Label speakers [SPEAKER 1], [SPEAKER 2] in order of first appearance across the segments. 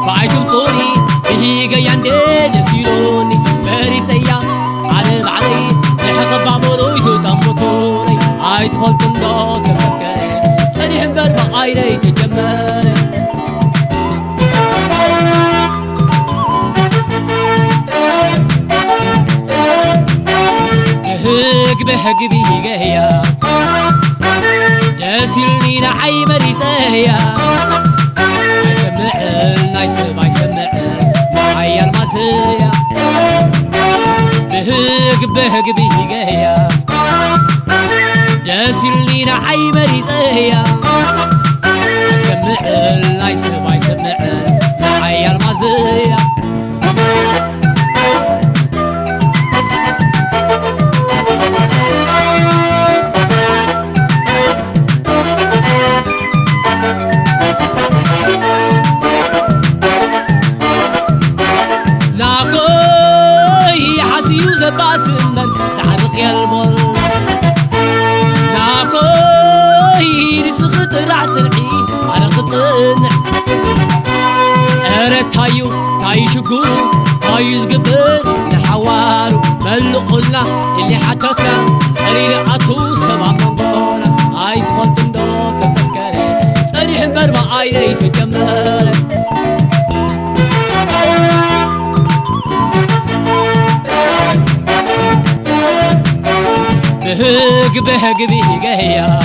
[SPEAKER 1] بعيتم صوري هي جايندي يسيروني بريتيا عالم علي لحق بابورو يتم بطوري عيد خلتم دو سفكري سريح برما عيني تجمري بهق بيه جايا يسيرني لعي مريسايا يسمعن معايا المسيا بهق بيه جايا يسيرني لعي مريسايا يسمعن معايا المسيا باسمن تعرق يا المر ناكوي لسخط راح ترعي على خطنع ارتايو تاي شقورو تاي زقبر نحوارو ملقلنا اللي حتوكا قريل عطو سبع منقونا هاي تفضل دو سفكري صريح برما عيني تجمري بهق بيه جايا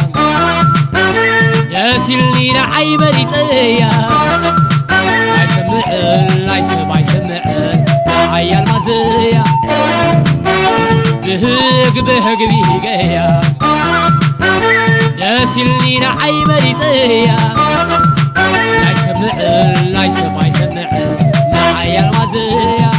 [SPEAKER 1] يسيرني لعي مريسايا يسمعن معايا المزيا بهق بيه جايا يسيرني لعي مريسايا يسمعن معايا المزيا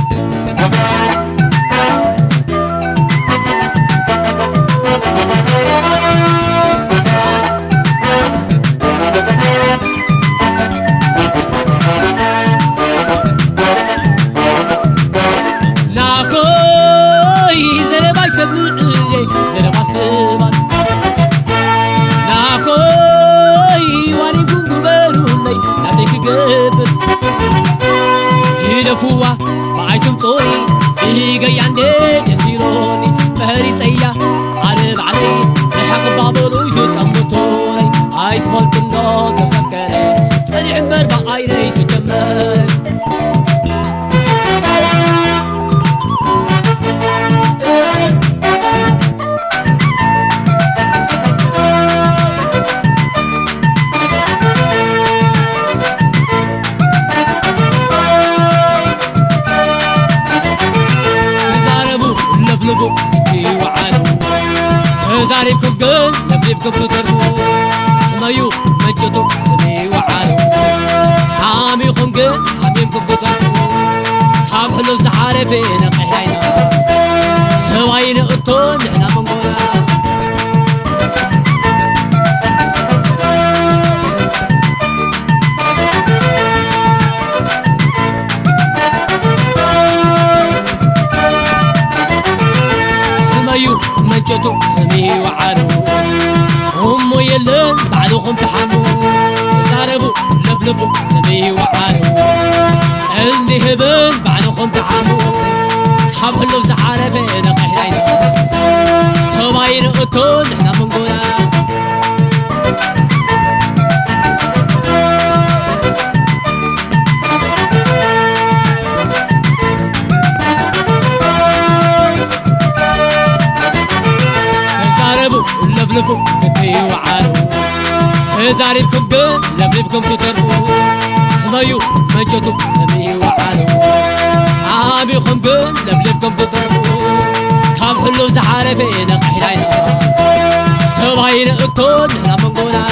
[SPEAKER 1] فوا بعيتم صوري هي جايندي يسيروني بهري سيا عالم علي لحق بابورو يتم بطوري عيد فلت الناس فكري سريع بربع عيني تجمري زاريكم قل نبليفكم تتربو مايو مجتو سمي وعالو حاميكم قل حاميكم تتربو حام حلو زحاري بينا قحينا سواين قطون نحنا منقولا مايو مجتو سمي وعالو همو يلن بعدوكم تحمو زاربو لفلفو سمي وعالو اللي هبن بعدوكم تحمو تحب حلو زحارة فينا قحينا سواين قطول نحنا منقولا لفلفو سمي وعالو زاريكم قل لفلفكم تتربو مايو مجتو سمي وعالو عاميكم قل لفلفكم تتربو كام حلو زحارة فينا قحينا سواين قطول نحنا منقولا